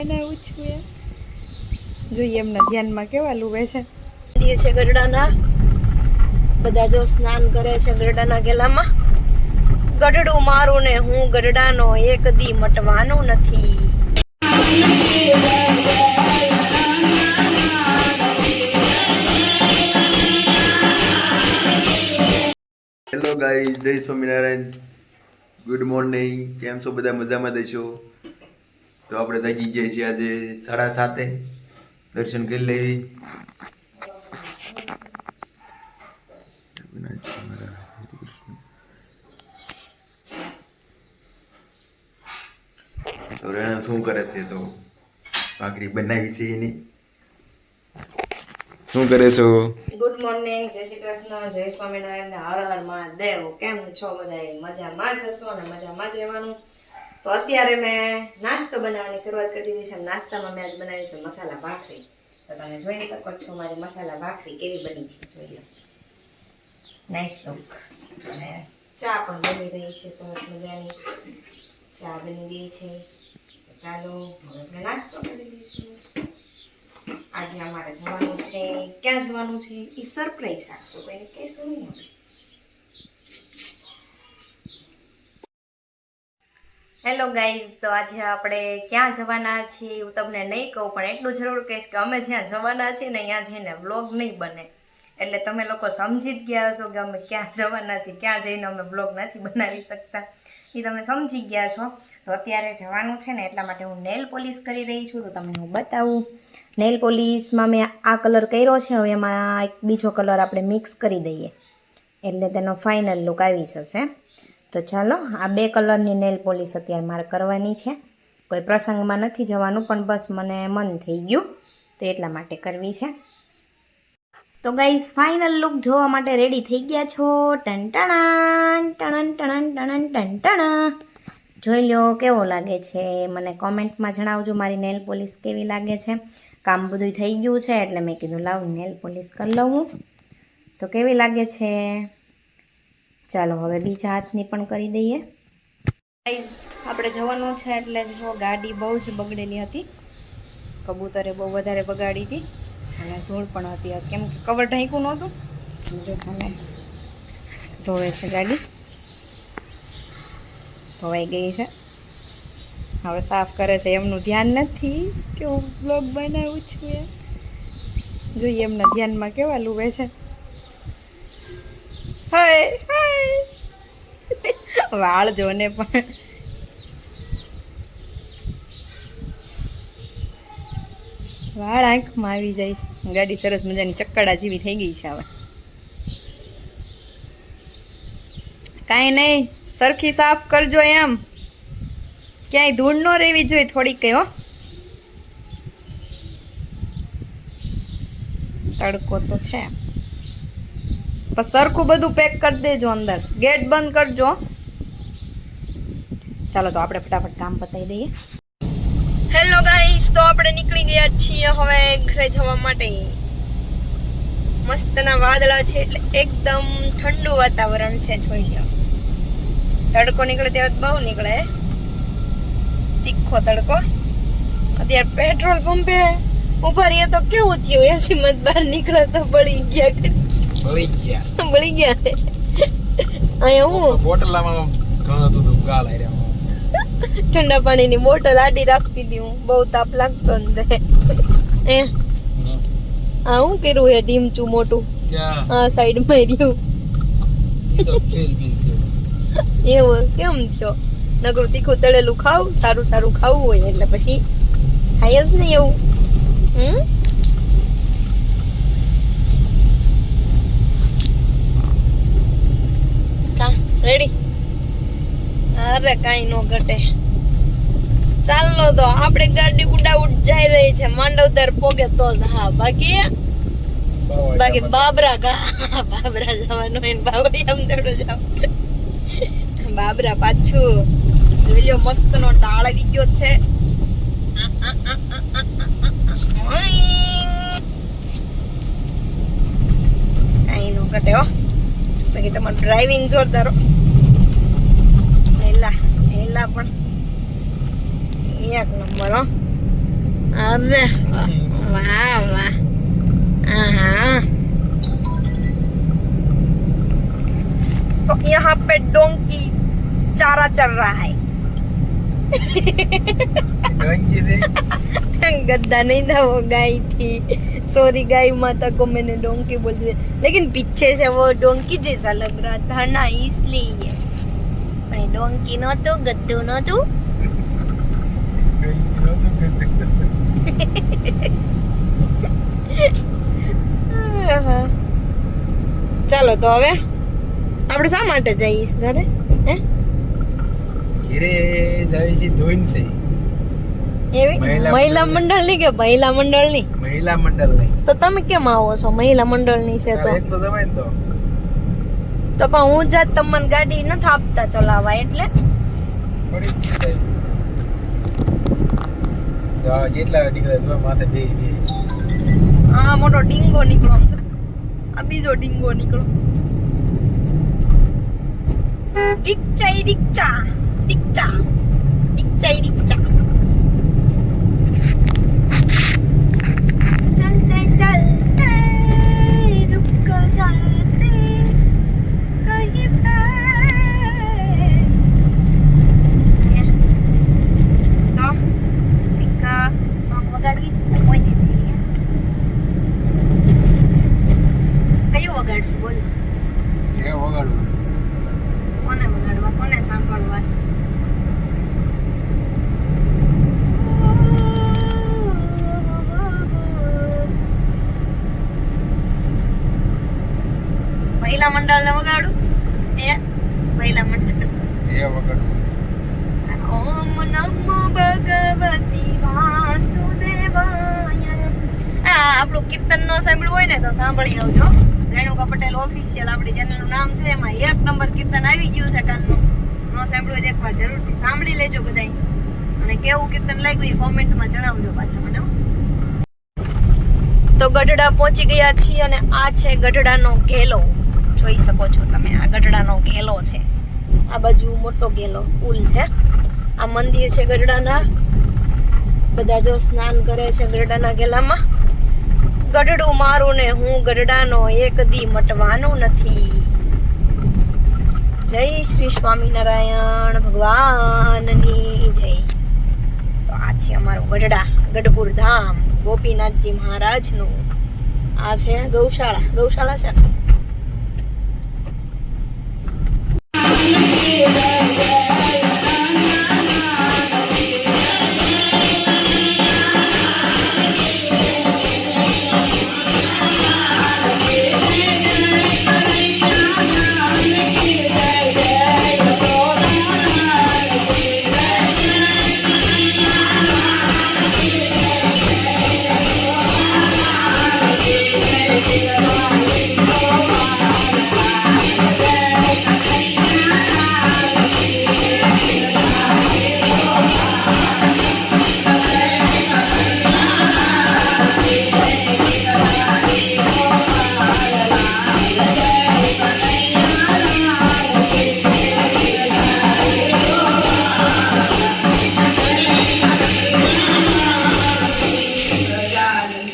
બનાવું છું એમ જોઈએ એમના ધ્યાનમાં કેવા લુવે છે. મંદિર છે ગઢડાના, બધા જો સ્નાન કરે છે ગઢડાના ગેલામાં. ગઢડું મારું ને હું ગઢડાનો એક દી મટવાનો નથી. હેલો ગાઈઝ, જય સ્વામિનારાયણ, ગુડ મોર્નિંગ. કેમ છો બધા? મજામાં દેશો? તો આપણે જાગી ગયા છીએ આજે 7:30. દર્શન કરી લેવી. તો રેણા શું કરે છે? તો ભાખરી બનાવી છે એની. શું કરે છો? ગુડ મોર્નિંગ, જય શ્રી કૃષ્ણ, જય સ્વામિનારાયણ, હર હર મહાદેવ. કેમ છો બધા? મજામાં જ હશો અને મજામાં જ રહેવાનું. તો અત્યારે મેં નાસ્તો બનાવવાની શરૂઆત કરી દીધી છે. નાસ્તામાં મેં આજ બનાવી છે મસાલા ભાખરી. તો તમે જોઈ શકો છો મારી મસાલા ભાખરી કેવી બની છે. જોઈ લો, નાઇસ લુક. અને ચા પણ બની રહી છે, સરસ મજાની ચા બની ગઈ છે. તો ચાલો હવે આપણે નાસ્તો કરી દઈશું. આજે અમારે જવાનું છે. ક્યાં જવાનું છે એ સરપ્રાઈઝ રાખશો, કોઈને કહેશું નહીં આપણે. હેલો ગાઈઝ, તો આજે આપણે ક્યાં જવાના છીએ હું તમને નહીં કહું, પણ એટલું જરૂર કહીશ કે અમે જ્યાં જવાના છીએ ને ત્યાં જઈને વ્લોગ નહીં બને. એટલે તમે લોકો સમજી જ ગયા હશો કે અમે ક્યાં જવાના છીએ. ક્યાં જઈને અમે વ્લોગ નથી બનાવી શકતા એ તમે સમજી ગયા છો. તો અત્યારે જવાનું છે ને એટલા માટે હું નેલ પોલિશ કરી રહી છું. તો તમને હું બતાવું. નેલ પોલિશમાં મેં આ કલર કર્યો છે. હવે એમાં એક બીજો કલર આપણે મિક્સ કરી દઈએ એટલે તેનો ફાઇનલ લુક આવી જશે. તો ચાલો, આ બે કલરની નેલ પોલિશ અત્યારે મારે કરવાની છે. કોઈ પ્રસંગમાં નથી જવાનું, પણ બસ મને મન થઈ ગયું તો એટલા માટે કરવી છે. તો ગાઈઝ, ફાઇનલ લુક જોવા માટે રેડી થઈ ગયા છો? ટન ટણ જોઈ લો કેવો લાગે છે. મને કોમેન્ટમાં જણાવજો મારી નેલ પોલિશ કેવી લાગે છે. કામ બધું થઈ ગયું છે એટલે મેં કીધું લાવ નેલ પોલિશ કરી લઉં. તો કેવી લાગે છે? ચાલો હવે બીજા હાથની પણ કરી દઈએ. આપણે જવાનું છે એટલે જો ગાડી બહુ જ બગડેલી હતી. કબૂતરે બહુ વધારે બગાડી હતી અને ધૂળ પણ હતી, કેમ કે કવર ઢાંક્યું નહોતું. જો સામે ધોવે છે ગાડી, ધોવાઈ ગઈ છે. હવે સાફ કરે છે. એમનું ધ્યાન નથી કે હું બ્લોગ બનાવું છું એમ જોઈએ એમના ધ્યાનમાં કેવા લુવે છે. હાય હાય, વાળ જોને પણ વાળ આંખમાં આવી જાય છે. ગાડી સરસ મજાની ચક્કડા જેવી થઈ ગઈ છે. હવે કાંઈ નહીં, સરખી સાફ કરજો એમ. ક્યાંય ધૂળ ન રહેવી જોઈએ થોડીક કઈ. હો, તડકો તો છે. પણ સરખું બધું પેક કરી દેજો અંદર. ગેટ બંધ કરજો. ચાલો તો આપણે ફટાફટ કામ પતાવી દઈએ. હેલો ગાઈસ, તો આપણે નીકળી ગયા છીએ હવે ઘરે જવા માટે. મસ્તના વાદળા છે એટલે એકદમ ઠંડુ વાતાવરણ છે. જોઈ લો, તડકો નીકળે ત્યારે બહુ નીકળે, તીખો તડકો. અત્યારે પેટ્રોલ પંપે ઉભા રહીએ તો કેવું થયું, એસી મત બહાર નીકળે તો બળી ગયા. બળી ગયા અહીંયા હું બોટલામાં ઠંડા પાણીની બોટલ આડી રાખતી હતી હું. બહુ તાપ લાગતો ને આ હું કર્યું હે ઢીમચું મોટું આ સાઈડ માં રહ્યું. એવું કેમ થયો? નકરું તીખું તળેલું ખાવ, સારું સારું ખાવું હોય એટલે પછી ખાય જ નહીં એવું. રેડી? અરે કાંઈ નો ઘટે. ચાલો તો આપણે ગાડી ઉડાઉડ જઈ રહી છે. માંડવદર પોગે તો જ. હા, બાકી બાબરા જવાનું હોય ને બાબરી આમ દડો જાવ. બાબરા પાછું જોઈ લ્યો, મસ્ત નો ટાળ આવી ગયો છે. કાંઈ નો ઘટે હો. બાકી તમારું ડ્રાઇવિંગ જોરદાર. એલા પણ એક નંબર. હો, अरे वाह वाह हाँ। तो यहाँ पे डोंकी चारा चल रहा है। डोंकी से गद्दा नहीं था, वो गाय थी। सॉरी गाय माता को मैंने डोंकी बोल दिया, लेकिन पीछे से वो डोंकी जैसा लग रहा था ना, इसलिए। भाई डोंकी नो तो गद्दू नो तो। ચાલો તો હવે આપણે શા માટે જઈશ ઘરે? હે ઘરે જાય છે ધોઈનસે. એવી મહિલા મંડળની કે મહિલા મંડળની? મહિલા મંડળની. તો તમે કેમ આવો છો? મહિલા મંડળની છે તો એકલો જવાય ને તો પણ હું જાત તમને ગાડી નથી આપતા ચલાવવા, એટલે પડી જ જાય. જેટલા નીકળે જો માથે બે આ મોટો ડીંગો નીકળો, આ બીજો ડીંગો નીકળો. ડીકચાઈ ડીકચા ડીકચા ડીકચાઈ ડીકચા. ચલતે ચલતે રૂક જાતે કहीं पे. તો એક સોંગ વગાડવી પહોંચી જઈએ. કયું વગાડશું બોલો? જે વગાડવું કોને વગાડવા, કોને સાંભળવા? મહિલા મંડળ ને વગાડું? એ મહિલા મંડળ જે વગાડવું. ઓમ નમો ભગવતી વાસુદેવાય. આપણું કીર્તન નો સાંભળ્યું હોય ને તો સાંભળી આવજો. રેણુકા પટેલ ઓફિશિયલ આપણી ચેનલ નું નામ છે, એમાં 1 નંબર કીર્તન આવી ગયું છે કાલનું. નો સાંભળ્યું હોય એકવાર જરૂરથી સાંભળી લેજો બધાય, અને કેવું કીર્તન લાગ્યું એ કોમેન્ટમાં જણાવજો પાછા મને. તો ગઢડા પહોંચી ગયા છીએ અને આ છે ગઢડાનો ઘેલો. જોઈ શકો છો તમે, આ ગઢડાનો ઘેલો છે. આ બાજુ મોટો ઘેલો પુલ છે. આ મંદિર છે ગઢડાના. બધા જો સ્નાન કરે છે ગઢડાના ઘેલામાં. ગઢડું મારું ને હું ગઢડાનો એક દી મટવાનું નથી. જય શ્રી સ્વામિનારાયણ ભગવાનની જય. તો આ છે અમારું ગઢડા, ગઢપુર ધામ, ગોપીનાથજી મહારાજનું. આ છે ગૌશાળા. ગૌશાળા છે ને? Yeah.